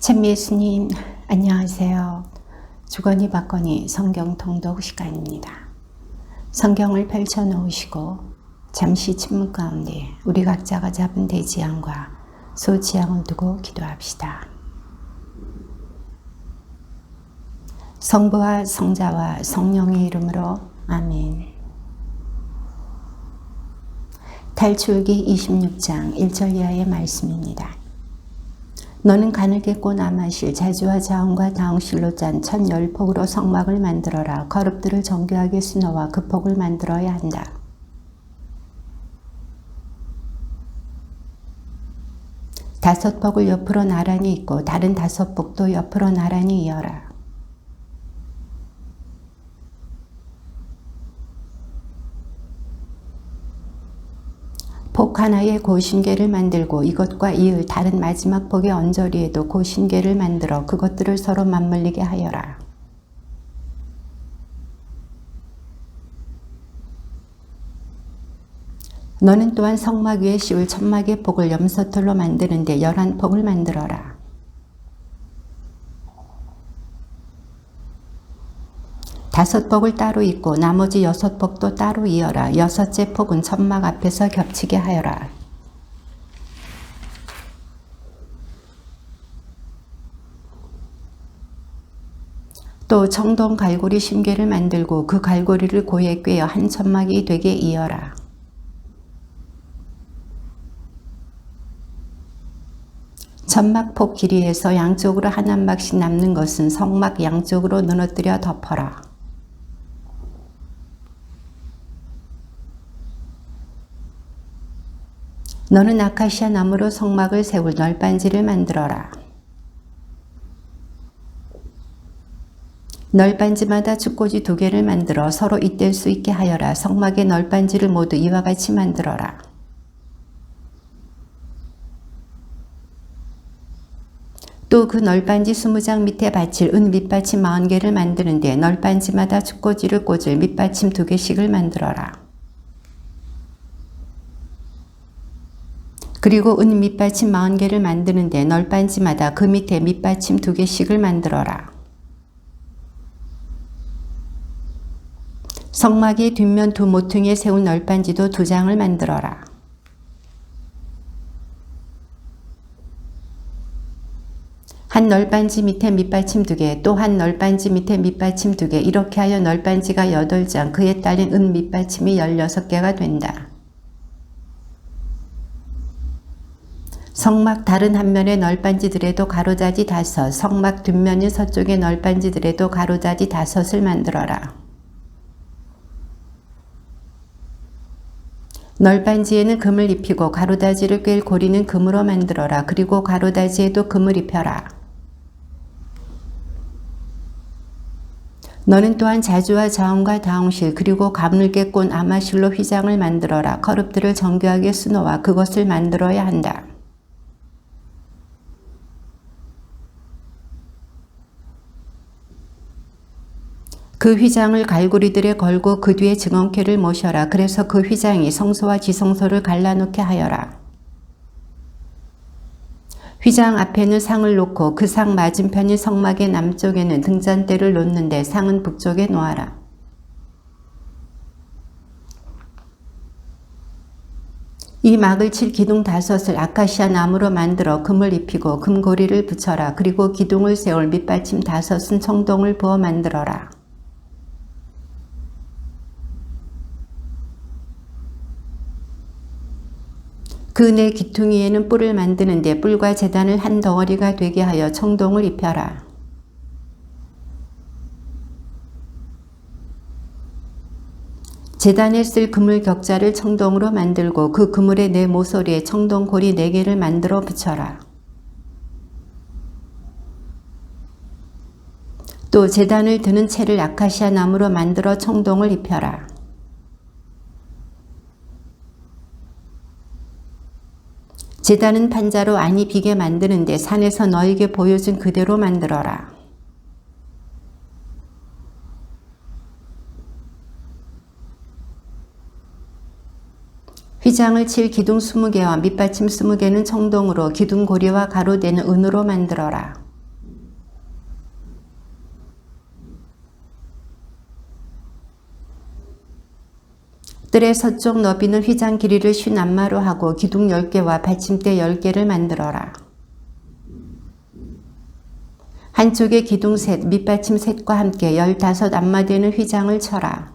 참 예수님, 안녕하세요. 주거니 받거니 성경 통독 시간입니다. 성경을 펼쳐 놓으시고 잠시 침묵 가운데 우리 각자가 잡은 대지향과 소지향을 두고 기도합시다. 성부와 성자와 성령의 이름으로 아멘. 탈출기 26장 1절 이하의 말씀입니다. 너는 가늘게 아마실 자주와 자원과 다홍실로 짠 1010폭으로 성막을 만들어라. 거룹들을 정교하게 수놓아 그 폭을 만들어야 한다. 다섯 폭을 옆으로 나란히 있고 다른 다섯 폭도 옆으로 나란히 이어라. 폭 하나에 고신계를 만들고 이것과 이을 다른 마지막 폭의 언저리에도 고신계를 만들어 그것들을 서로 맞물리게 하여라. 너는 또한 성막 위에 씌울 천막의 폭을 염소털로 만드는데 11폭을 만들어라. 다섯 폭을 따로 잇고 나머지 6폭도 따로 이어라. 여섯째 폭은 천막 앞에서 겹치게 하여라. 또 청동 갈고리 심계를 만들고 그 갈고리를 고에 꿰어 한 천막이 되게 이어라. 천막 폭 길이에서 양쪽으로 한 막씩 남는 것은 성막 양쪽으로 무너뜨려 덮어라. 너는 아카시아 나무로 성막을 세울 널빤지를 만들어라. 널빤지마다 축꽂이 2개를 만들어 서로 잇댈 수 있게 하여라. 성막의 널빤지를 모두 이와 같이 만들어라. 또 그 널빤지 20장 밑에 받칠 은 밑받침 40개를 만드는데 널빤지마다 축꽂이를 꽂을 밑받침 2개씩을 만들어라. 그리고 은 밑받침 40개를 만드는데 널빤지마다 그 밑에 밑받침 2개씩을 만들어라. 성막의 뒷면 2 모퉁이에 세운 널빤지도 2장을 만들어라. 한 널빤지 밑에 밑받침 2개, 또 한 널빤지 밑에 밑받침 2개, 이렇게 하여 널빤지가 8장, 그에 딸린 은 밑받침이 16개가 된다. 성막 다른 한 면의 널빤지들에도 가로자지 5, 성막 뒷면인 서쪽의 널빤지들에도 가로자지 5을 만들어라. 널빤지에는 금을 입히고 가로다지를 꿰 고리는 금으로 만들어라. 그리고 가로다지에도 금을 입혀라. 너는 또한 자주와 자원과 다홍실 그리고 가늘게 꼰 아마실로 휘장을 만들어라. 거룹들을 정교하게 수놓아 그것을 만들어야 한다. 그 휘장을 갈고리들에 걸고 그 뒤에 증언캐를 모셔라. 그래서 그 휘장이 성소와 지성소를 갈라놓게 하여라. 휘장 앞에는 상을 놓고 그 상 맞은편인 성막의 남쪽에는 등잔대를 놓는데 상은 북쪽에 놓아라. 이 막을 칠 기둥 5을 아카시아 나무로 만들어 금을 입히고 금고리를 붙여라. 그리고 기둥을 세울 밑받침 5은 청동을 부어 만들어라. 그 네 기퉁이에는 뿔을 만드는데 뿔과 제단을 한 덩어리가 되게 하여 청동을 입혀라. 제단에 쓸 그물 격자를 청동으로 만들고 그 그물의 네 모서리에 청동 고리 4개를 만들어 붙여라. 또 제단을 드는 채를 아카시아 나무로 만들어 청동을 입혀라. 제단은 판자로 안이 비게 만드는데 산에서 너에게 보여준 그대로 만들어라. 휘장을 칠 기둥 20개와 밑받침 20개는 청동으로 기둥 고리와 가로대는 은으로 만들어라. 뜰의 서쪽 너비는 휘장 길이를 50안마로 하고 기둥 10개와 받침대 10개를 만들어라. 한쪽에 기둥 셋, 밑받침 셋과 함께 15안마 되는 휘장을 쳐라.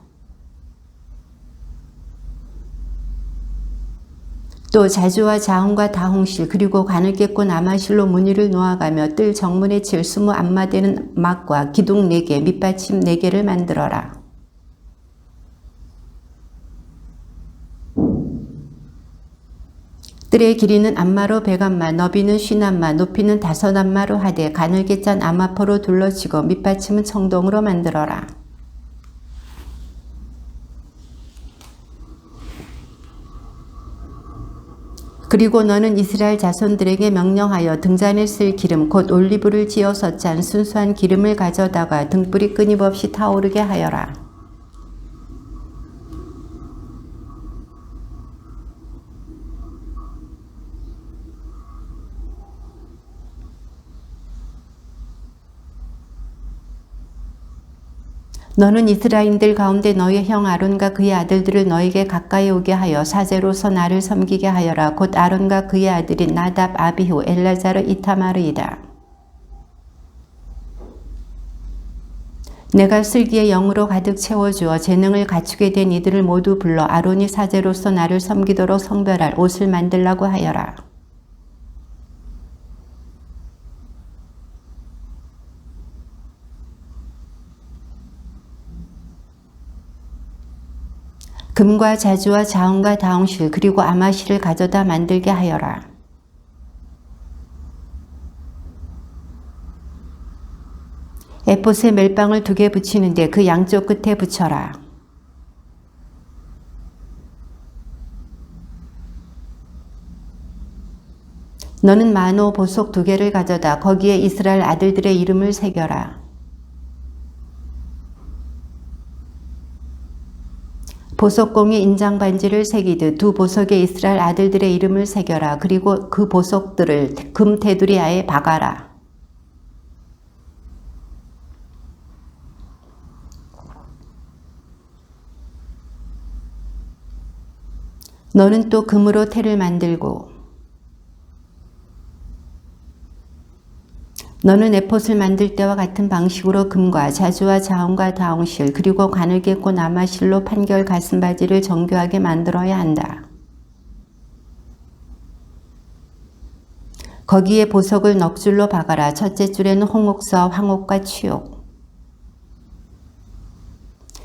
또 자주와 자홍과 다홍실 그리고 가늘게 꼰 아마실로 무늬를 놓아가며 뜰 정문에 칠 20안마 되는 막과 기둥 4개, 밑받침 4개를 만들어라. 뜰의 길이는 안마로 100안마, 너비는 50안마, 높이는 5안마로 하되 가늘게 짠 아마포로 둘러치고 밑받침은 청동으로 만들어라. 그리고 너는 이스라엘 자손들에게 명령하여 등잔에 쓸 기름 곧 올리브를 지어서 짠 순수한 기름을 가져다가 등불이 끊임없이 타오르게 하여라. 너는 이스라엘인들 가운데 너의 형 아론과 그의 아들들을 너에게 가까이 오게 하여 사제로서 나를 섬기게 하여라. 곧 아론과 그의 아들인 나답, 아비후, 엘라자르, 이타마르이다. 내가 슬기의 영으로 가득 채워주어 재능을 갖추게 된 이들을 모두 불러 아론이 사제로서 나를 섬기도록 성별할 옷을 만들라고 하여라. 금과 자주와 자홍과 다홍실 그리고 아마실을 가져다 만들게 하여라. 에봇에 멜빵을 2개 붙이는데 그 양쪽 끝에 붙여라. 너는 마노 보석 2개를 가져다 거기에 이스라엘 아들들의 이름을 새겨라. 보석공이 인장반지를 새기듯 2 보석에 이스라엘 아들들의 이름을 새겨라. 그리고 그 보석들을 금 테두리아에 박아라. 너는 또 금으로 태를 만들고 너는 에봇을 만들 때와 같은 방식으로 금과 자주와 자홍과 다홍실 그리고 가늘게 꼰 아마실로 판결 가슴바지를 정교하게 만들어야 한다. 거기에 보석을 넉줄로 박아라. 첫째 줄에는 홍옥서, 황옥과 취옥,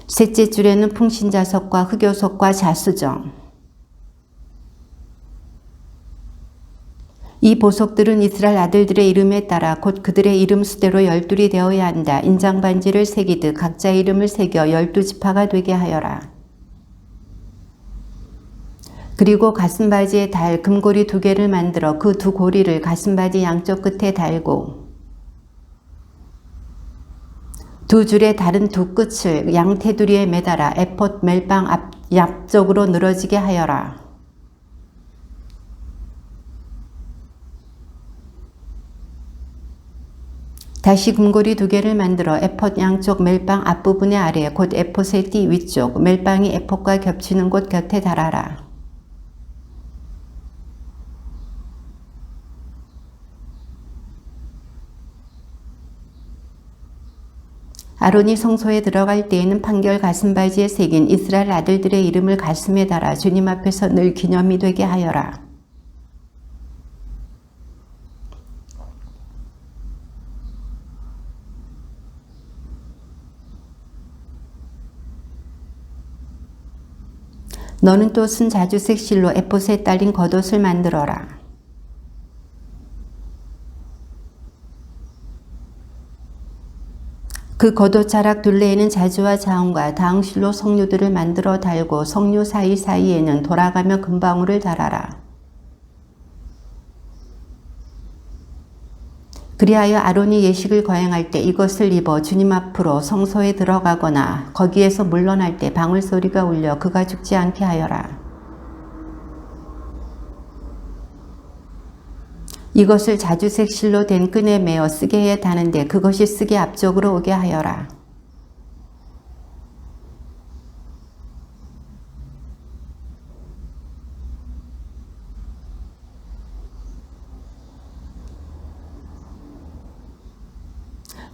셋째 줄에는 풍신자석과 흑요석과 자수정. 이 보석들은 이스라엘 아들들의 이름에 따라 곧 그들의 이름 수대로 12이 되어야 한다. 인장반지를 새기듯 각자의 이름을 새겨 12지파가 되게 하여라. 그리고 가슴바지에 달 금고리 2개를 만들어 그 2 고리를 가슴바지 양쪽 끝에 달고 2 줄의 다른 2 끝을 양 테두리에 매달아 에봇 멜빵 앞쪽으로 늘어지게 하여라. 다시 금고리 2개를 만들어 에봇 양쪽 멜빵 앞부분의 아래 곧 에봇의 띠 위쪽 멜빵이 에봇과 겹치는 곳 곁에 달아라. 아론이 성소에 들어갈 때에는 판결 가슴바지에 새긴 이스라엘 아들들의 이름을 가슴에 달아 주님 앞에서 늘 기념이 되게 하여라. 너는 또 순 자주색 실로 에봇에 딸린 겉옷을 만들어라. 그 겉옷 자락 둘레에는 자주와 자홍과 다홍실로 석류들을 만들어 달고 석류 사이사이에는 돌아가며 금방울을 달아라. 그리하여 아론이 예식을 거행할 때 이것을 입어 주님 앞으로 성소에 들어가거나 거기에서 물러날 때 방울 소리가 울려 그가 죽지 않게 하여라. 이것을 자주색 실로 된 끈에 매어 쓰개에 다는데 그것이 쓰개 앞쪽으로 오게 하여라.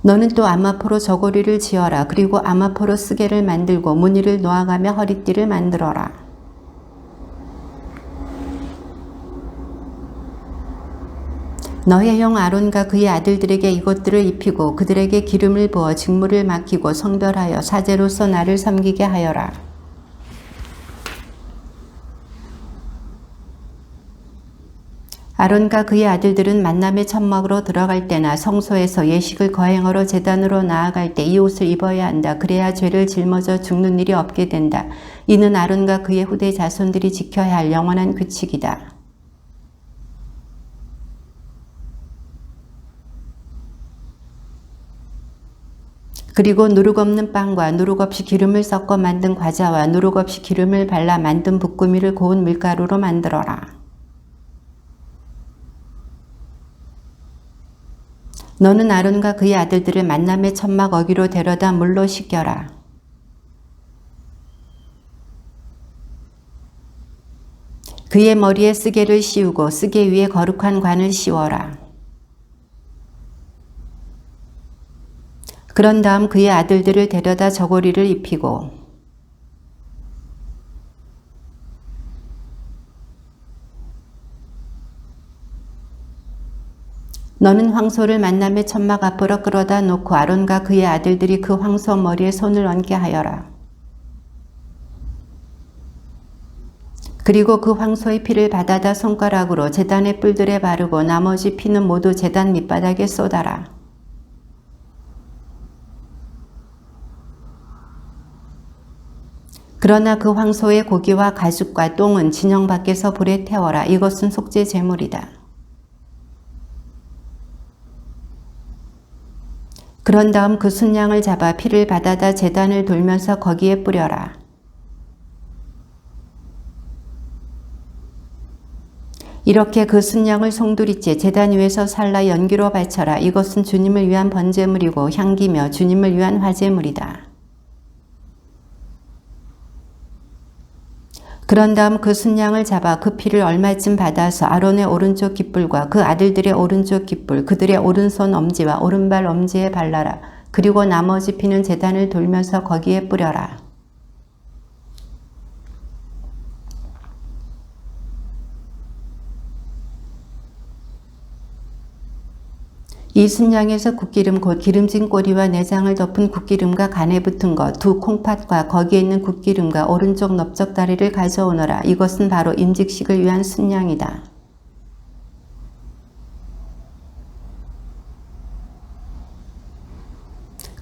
너는 또 아마포로 저고리를 지어라. 그리고 아마포로 쓰개를 만들고 무늬를 놓아가며 허리띠를 만들어라. 너의 형 아론과 그의 아들들에게 이것들을 입히고 그들에게 기름을 부어 직무를 맡기고 성별하여 사제로서 나를 섬기게 하여라. 아론과 그의 아들들은 만남의 천막으로 들어갈 때나 성소에서 예식을 거행하러 제단으로 나아갈 때 이 옷을 입어야 한다. 그래야 죄를 짊어져 죽는 일이 없게 된다. 이는 아론과 그의 후대 자손들이 지켜야 할 영원한 규칙이다. 그리고 누룩 없는 빵과 누룩 없이 기름을 섞어 만든 과자와 누룩 없이 기름을 발라 만든 붓구미를 고운 밀가루로 만들어라. 너는 아론과 그의 아들들을 만남의 천막 어귀로 데려다 물로 씻겨라. 그의 머리에 쓰개를 씌우고 쓰개 위에 거룩한 관을 씌워라. 그런 다음 그의 아들들을 데려다 저고리를 입히고 너는 황소를 만남의 천막 앞으로 끌어다 놓고 아론과 그의 아들들이 그 황소 머리에 손을 얹게 하여라. 그리고 그 황소의 피를 받아다 손가락으로 제단의 뿔들에 바르고 나머지 피는 모두 제단 밑바닥에 쏟아라. 그러나 그 황소의 고기와 가죽과 똥은 진영 밖에서 불에 태워라. 이것은 속죄 제물이다. 그런 다음 그 순양을 잡아 피를 받아다 제단을 돌면서 거기에 뿌려라. 이렇게 그 순양을 송두리째 제단 위에서 살라 연기로 바쳐라. 이것은 주님을 위한 번제물이고 향기며 주님을 위한 화제물이다. 그런 다음 그 순양을 잡아 그 피를 얼마쯤 받아서 아론의 오른쪽 깃불과 그 아들들의 오른쪽 깃불, 그들의 오른손 엄지와 오른발 엄지에 발라라. 그리고 나머지 피는 제단을 돌면서 거기에 뿌려라. 이 순양에서 굿기름 곧 기름진 꼬리와 내장을 덮은 굿기름과 간에 붙은 것, 두 콩팥과 거기에 있는 굿기름과 오른쪽 넓적다리를 가져오너라. 이것은 바로 임직식을 위한 순양이다.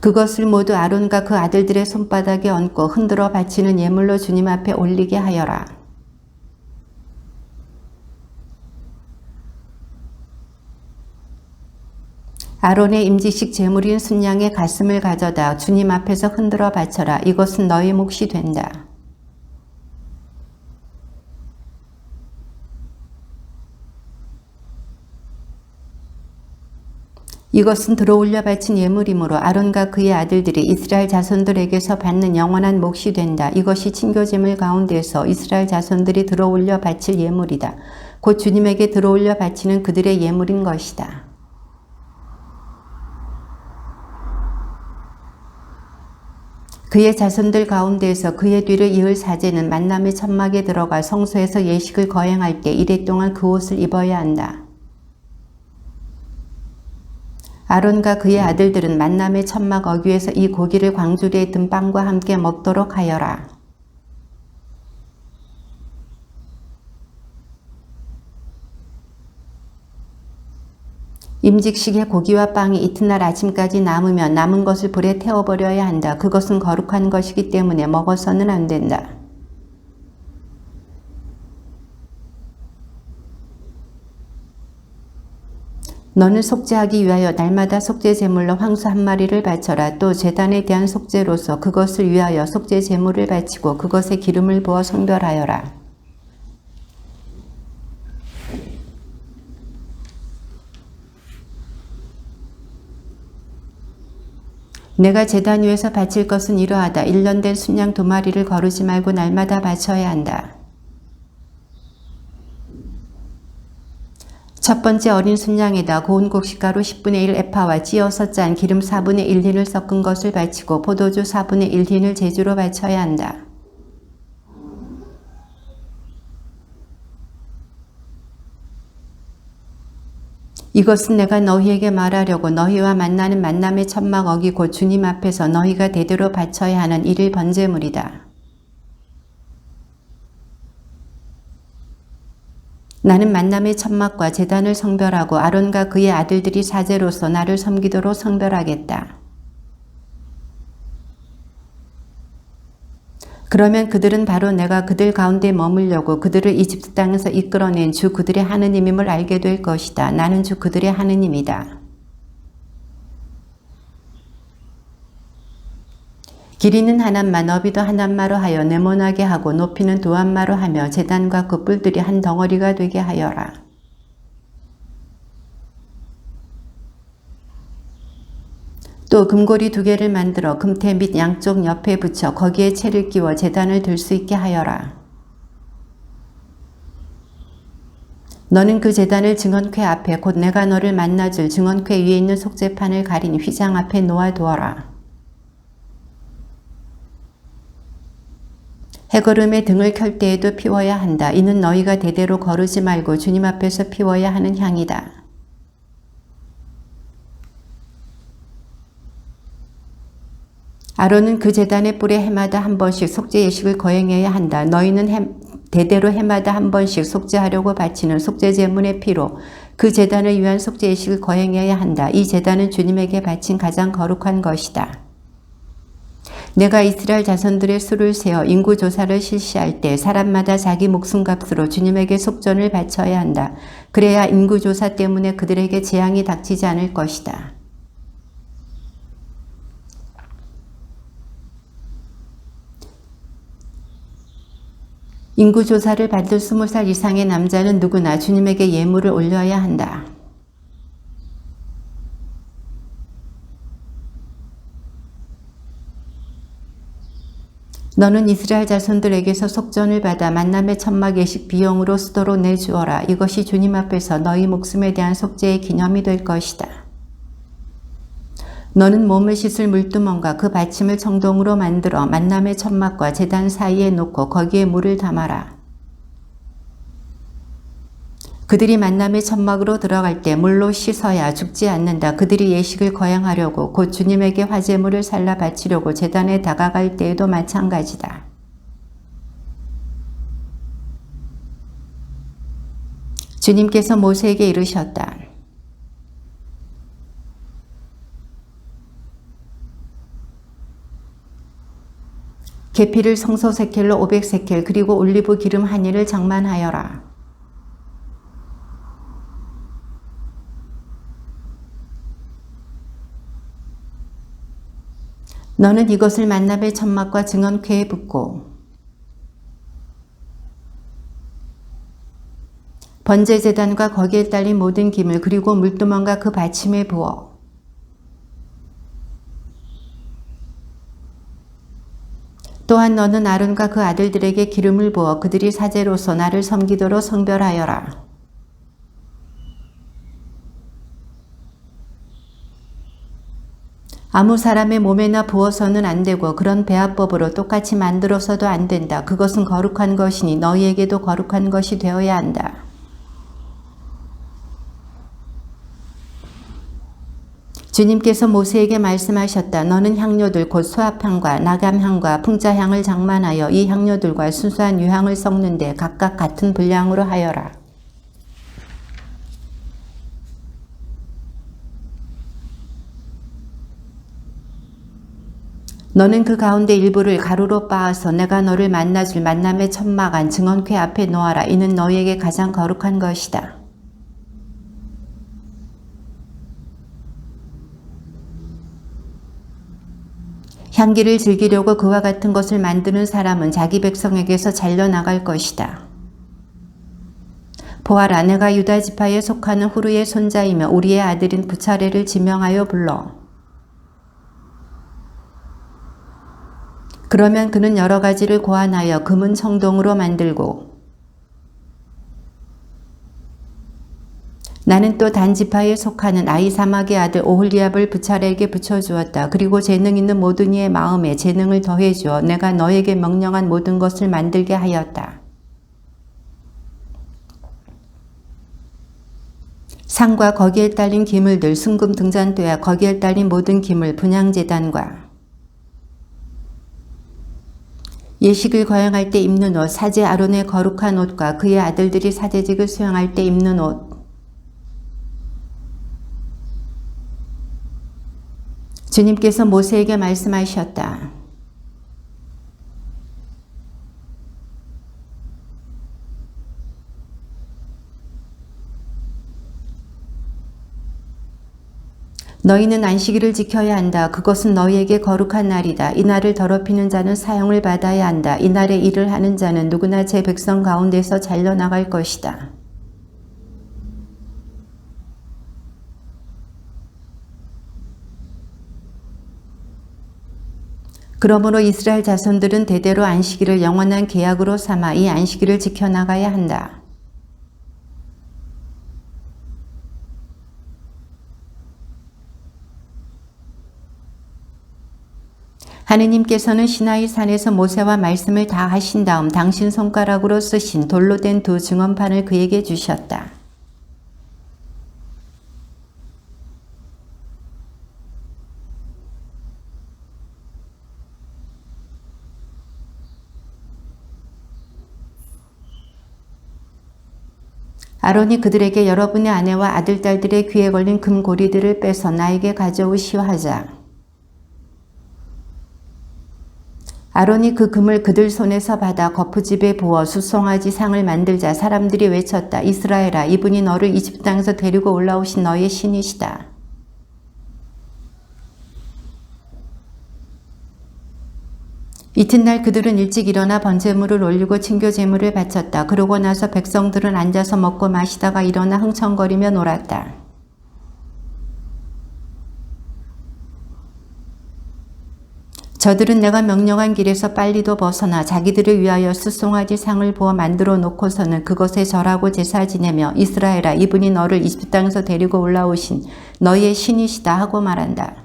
그것을 모두 아론과 그 아들들의 손바닥에 얹고 흔들어 바치는 예물로 주님 앞에 올리게 하여라. 아론의 임직식 제물인 순양의 가슴을 가져다 주님 앞에서 흔들어 바쳐라. 이것은 너의 몫이 된다. 이것은 들어올려 바친 예물이므로 아론과 그의 아들들이 이스라엘 자손들에게서 받는 영원한 몫이 된다. 이것이 친교제물 가운데서 이스라엘 자손들이 들어올려 바칠 예물이다. 곧 주님에게 들어올려 바치는 그들의 예물인 것이다. 그의 자손들 가운데에서 그의 뒤를 이을 사제는 만남의 천막에 들어가 성소에서 예식을 거행할 때 이래 동안 그 옷을 입어야 한다. 아론과 그의 아들들은 만남의 천막 어귀에서 이 고기를 광주리에 든 빵과 함께 먹도록 하여라. 임직식의 고기와 빵이 이튿날 아침까지 남으면 남은 것을 불에 태워버려야 한다. 그것은 거룩한 것이기 때문에 먹어서는 안 된다. 너는 속죄하기 위하여 날마다 속죄 제물로 황소 한 마리를 바쳐라. 또 제단에 대한 속죄로서 그것을 위하여 속죄 제물을 바치고 그것에 기름을 부어 성별하여라. 내가 제단 위에서 바칠 것은 이러하다. 1년 된 순양 2마리를 거르지 말고 날마다 바쳐야 한다. 첫 번째 어린 순양에다 고운 곡식가루 10분의 1 에파와 찌어서 짠 기름 4분의 1흰을 섞은 것을 바치고 포도주 4분의 1흰을 제주로 바쳐야 한다. 이것은 내가 너희에게 말하려고 너희와 만나는 만남의 천막 어기 곧 주님 앞에서 너희가 대대로 바쳐야 하는 일일 번제물이다. 나는 만남의 천막과 제단을 성별하고 아론과 그의 아들들이 사제로서 나를 섬기도록 성별하겠다. 그러면 그들은 바로 내가 그들 가운데 머물려고 그들을 이집트 땅에서 이끌어낸 주 그들의 하느님임을 알게 될 것이다. 나는 주 그들의 하느님이다. 길이는 한 안마 너비도 한 안마로 하여 네모나게 하고 높이는 두 안마로 하며 제단과 그 뿔들이 한 덩어리가 되게 하여라. 또 금고리 2개를 만들어 금테 및 양쪽 옆에 붙여 거기에 채를 끼워 제단을 들 수 있게 하여라. 너는 그 제단을 증언궤 앞에 곧 내가 너를 만나줄 증언궤 위에 있는 속죄판을 가린 휘장 앞에 놓아두어라. 해거름에 등을 켤 때에도 피워야 한다. 이는 너희가 대대로 거르지 말고 주님 앞에서 피워야 하는 향이다. 아론은 그 제단의 뿔에 해마다 한 번씩 속죄 예식을 거행해야 한다. 너희는 대대로 해마다 한 번씩 속죄하려고 바치는 속죄 제물의 피로 그 제단을 위한 속죄 예식을 거행해야 한다. 이 제단은 주님에게 바친 가장 거룩한 것이다. 내가 이스라엘 자손들의 수를 세어 인구조사를 실시할 때 사람마다 자기 목숨값으로 주님에게 속전을 바쳐야 한다. 그래야 인구조사 때문에 그들에게 재앙이 닥치지 않을 것이다. 인구조사를 받을 20살 이상의 남자는 누구나 주님에게 예물을 올려야 한다. 너는 이스라엘 자손들에게서 속전을 받아 만남의 천막 예식 비용으로 수도로 내주어라. 이것이 주님 앞에서 너희 목숨에 대한 속죄의 기념이 될 것이다. 너는 몸을 씻을 물두멍과 그 받침을 청동으로 만들어 만남의 천막과 제단 사이에 놓고 거기에 물을 담아라. 그들이 만남의 천막으로 들어갈 때 물로 씻어야 죽지 않는다. 그들이 예식을 거행하려고 곧 주님에게 화제물을 살라 바치려고 제단에 다가갈 때에도 마찬가지다. 주님께서 모세에게 이르셨다. 계피를 성소세켈로 500세켈 그리고 올리브 기름 한 일을 장만하여라. 너는 이것을 만남의 천막과 증언궤에 붓고 번제제단과 거기에 딸린 모든 기물 그리고 물두멍과 그 받침에 부어 또한 너는 아론과 그 아들들에게 기름을 부어 그들이 사제로서 나를 섬기도록 성별하여라. 아무 사람의 몸에나 부어서는 안 되고 그런 배합법으로 똑같이 만들어서도 안 된다. 그것은 거룩한 것이니 너희에게도 거룩한 것이 되어야 한다. 주님께서 모세에게 말씀하셨다. 너는 향료들 곧 수압향과 나감향과 풍자향을 장만하여 이 향료들과 순수한 유향을 섞는데 각각 같은 분량으로 하여라. 너는 그 가운데 일부를 가루로 빻아서 내가 너를 만나줄 만남의 천막 안 증언궤 앞에 놓아라. 이는 너희에게 가장 거룩한 것이다. 향기를 즐기려고 그와 같은 것을 만드는 사람은 자기 백성에게서 잘려나갈 것이다. 보아라, 내가 유다 지파에 속하는 후르의 손자이며 우리의 아들인 부차례를 지명하여 불러. 그러면 그는 여러 가지를 고안하여 금은 청동으로 만들고 나는 또 단지파에 속하는 아히사막의 아들 오홀리압을 부차례에게 붙여주었다. 그리고 재능 있는 모든 이의 마음에 재능을 더해주어 내가 너에게 명령한 모든 것을 만들게 하였다. 상과 거기에 딸린 기물들, 순금 등잔대와 거기에 딸린 모든 기물, 분향제단과 예식을 거행할 때 입는 옷, 사제 아론의 거룩한 옷과 그의 아들들이 사제직을 수행할 때 입는 옷, 주님께서 모세에게 말씀하셨다. 너희는 안식일을 지켜야 한다. 그것은 너희에게 거룩한 날이다. 이 날을 더럽히는 자는 사형을 받아야 한다. 이 날에 일을 하는 자는 누구나 제 백성 가운데서 잘려나갈 것이다. 그러므로 이스라엘 자손들은 대대로 안식일을 영원한 계약으로 삼아 이 안식일을 지켜나가야 한다. 하느님께서는 시나이 산에서 모세와 말씀을 다 하신 다음 당신 손가락으로 쓰신 돌로 된 두 증언판을 그에게 주셨다. 아론이 그들에게 여러분의 아내와 아들, 딸들의 귀에 걸린 금고리들을 빼서 나에게 가져오시오 하자. 아론이 그 금을 그들 손에서 받아 거푸집에 부어 숫송아지 상을 만들자 사람들이 외쳤다. 이스라엘아, 이분이 너를 이집트 땅에서 데리고 올라오신 너의 신이시다. 이튿날 그들은 일찍 일어나 번제물을 올리고 친교 제물을 바쳤다. 그러고 나서 백성들은 앉아서 먹고 마시다가 일어나 흥청거리며 놀았다. 저들은 내가 명령한 길에서 빨리도 벗어나 자기들을 위하여 숫송아지 상을 부어 만들어 놓고서는 그것에 절하고 제사 지내며 이스라엘아, 이분이 너를 이집트 땅에서 데리고 올라오신 너의 신이시다 하고 말한다.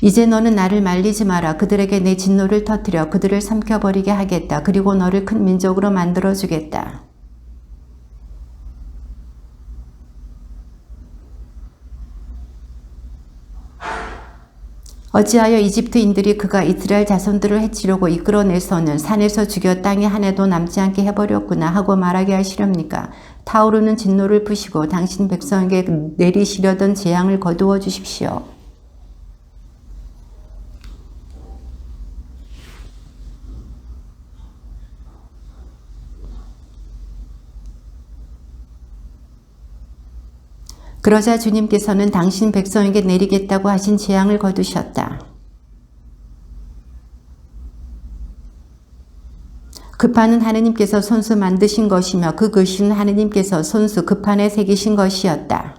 이제 너는 나를 말리지 마라. 그들에게 내 진노를 터뜨려 그들을 삼켜버리게 하겠다. 그리고 너를 큰 민족으로 만들어주겠다. 어찌하여 이집트인들이 그가 이스라엘 자손들을 해치려고 이끌어내서는 산에서 죽여 땅에 한 해도 남지 않게 해버렸구나 하고 말하게 하시렵니까? 타오르는 진노를 푸시고 당신 백성에게 내리시려던 재앙을 거두어 주십시오. 그러자 주님께서는 당신 백성에게 내리겠다고 하신 재앙을 거두셨다. 그 판은 하느님께서 손수 만드신 것이며 그 글씨는 하느님께서 손수 그 판에 새기신 것이었다.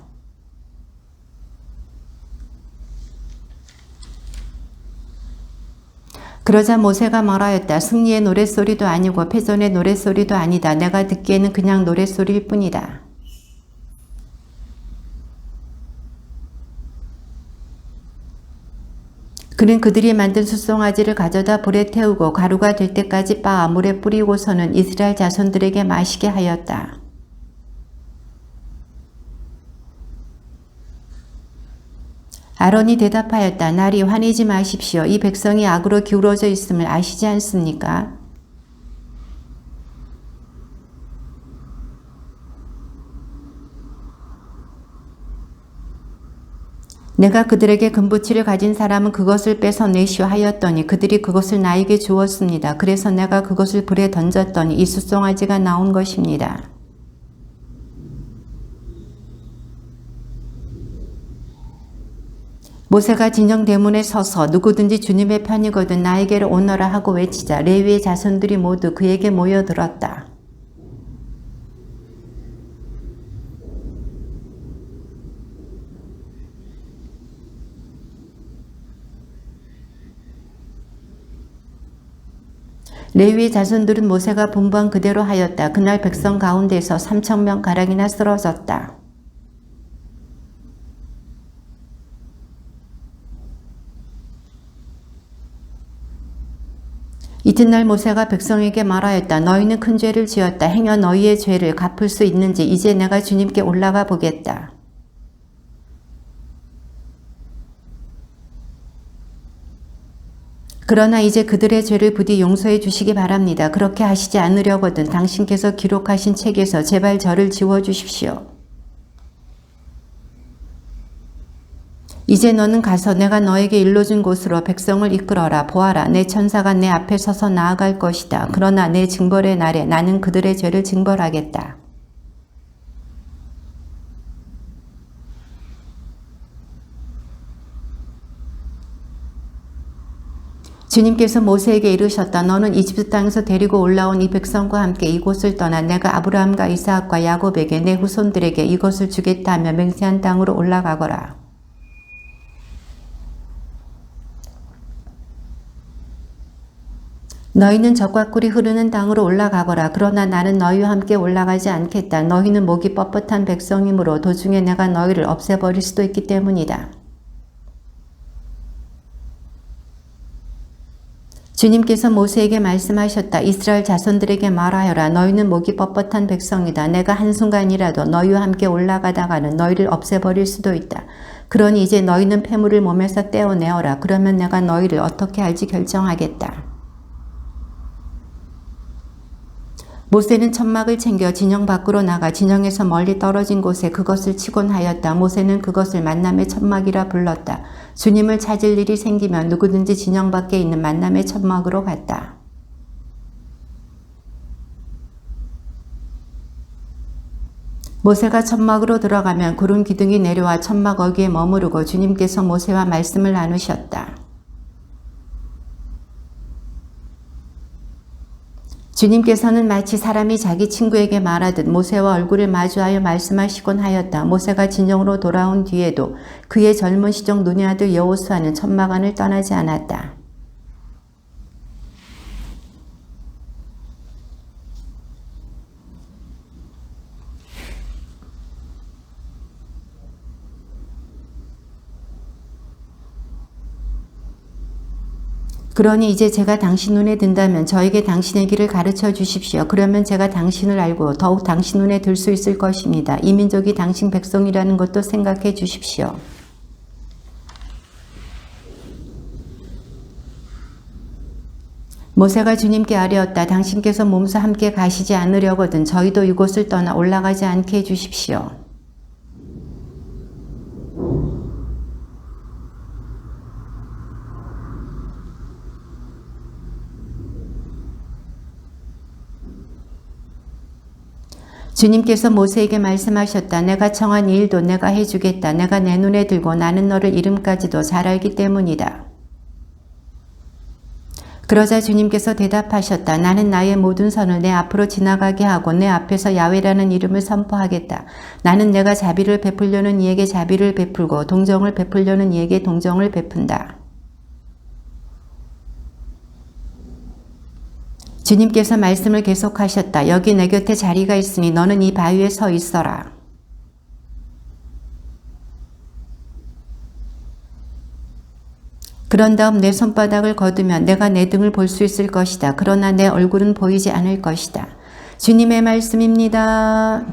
그러자 모세가 말하였다. 승리의 노랫소리도 아니고 패전의 노랫소리도 아니다. 내가 듣기에는 그냥 노랫소리일 뿐이다. 그는 그들이 만든 숫송아지를 가져다 불에 태우고 가루가 될 때까지 빻아 물에 뿌리고서는 이스라엘 자손들에게 마시게 하였다. 아론이 대답하였다. 나리 화내지 마십시오. 이 백성이 악으로 기울어져 있음을 아시지 않습니까? 내가 그들에게 금부치를 가진 사람은 그것을 뺏어내시오 하였더니 그들이 그것을 나에게 주었습니다. 그래서 내가 그것을 불에 던졌더니 이 숫송아지가 나온 것입니다. 모세가 진영 대문에 서서 누구든지 주님의 편이거든 나에게로 오너라 하고 외치자 레위의 자손들이 모두 그에게 모여들었다. 레위의 자손들은 모세가 분부한 그대로 하였다. 그날 백성 가운데에서 3,000명 가량이나 쓰러졌다. 이튿날 모세가 백성에게 말하였다. 너희는 큰 죄를 지었다. 행여 너희의 죄를 갚을 수 있는지 이제 내가 주님께 올라가 보겠다. 그러나 이제 그들의 죄를 부디 용서해 주시기 바랍니다. 그렇게 하시지 않으려거든 당신께서 기록하신 책에서 제발 저를 지워주십시오. 이제 너는 가서 내가 너에게 일러준 곳으로 백성을 이끌어라. 보아라, 내 천사가 내 앞에 서서 나아갈 것이다. 그러나 내 징벌의 날에 나는 그들의 죄를 징벌하겠다. 주님께서 모세에게 이르셨다. 너는 이집트 땅에서 데리고 올라온 이 백성과 함께 이곳을 떠나 내가 아브라함과 이삭과 야곱에게 내 후손들에게 이것을 주겠다 하며 맹세한 땅으로 올라가거라. 너희는 젖과 꿀이 흐르는 땅으로 올라가거라. 그러나 나는 너희와 함께 올라가지 않겠다. 너희는 목이 뻣뻣한 백성이므로 도중에 내가 너희를 없애버릴 수도 있기 때문이다. 주님께서 모세에게 말씀하셨다. 이스라엘 자손들에게 말하여라. 너희는 목이 뻣뻣한 백성이다. 내가 한순간이라도 너희와 함께 올라가다가는 너희를 없애버릴 수도 있다. 그러니 이제 너희는 폐물을 몸에서 떼어내어라. 그러면 내가 너희를 어떻게 할지 결정하겠다. 모세는 천막을 챙겨 진영 밖으로 나가 진영에서 멀리 떨어진 곳에 그것을 치곤 하였다. 모세는 그것을 만남의 천막이라 불렀다. 주님을 찾을 일이 생기면 누구든지 진영 밖에 있는 만남의 천막으로 갔다. 모세가 천막으로 들어가면 구름 기둥이 내려와 천막 어귀에 머무르고 주님께서 모세와 말씀을 나누셨다. 주님께서는 마치 사람이 자기 친구에게 말하듯 모세와 얼굴을 마주하여 말씀하시곤 하였다. 모세가 진영으로 돌아온 뒤에도 그의 젊은 시종 눈의 아들 여호수아는 천막 안을 떠나지 않았다. 그러니 이제 제가 당신 눈에 든다면 저에게 당신의 길을 가르쳐 주십시오. 그러면 제가 당신을 알고 더욱 당신 눈에 들 수 있을 것입니다. 이 민족이 당신 백성이라는 것도 생각해 주십시오. 모세가 주님께 아뢰었다. 당신께서 몸소 함께 가시지 않으려거든 저희도 이곳을 떠나 올라가지 않게 해 주십시오. 주님께서 모세에게 말씀하셨다. 내가 청한 이 일도 내가 해주겠다. 내가 내 눈에 들고 나는 너를 이름까지도 잘 알기 때문이다. 그러자 주님께서 대답하셨다. 나는 나의 모든 선을 내 앞으로 지나가게 하고 내 앞에서 야훼라는 이름을 선포하겠다. 나는 내가 자비를 베풀려는 이에게 자비를 베풀고 동정을 베풀려는 이에게 동정을 베푼다. 주님께서 말씀을 계속하셨다. 여기 내 곁에 자리가 있으니 너는 이 바위에 서 있어라. 그런 다음 내 손바닥을 거두면 내가 내 등을 볼 수 있을 것이다. 그러나 내 얼굴은 보이지 않을 것이다. 주님의 말씀입니다.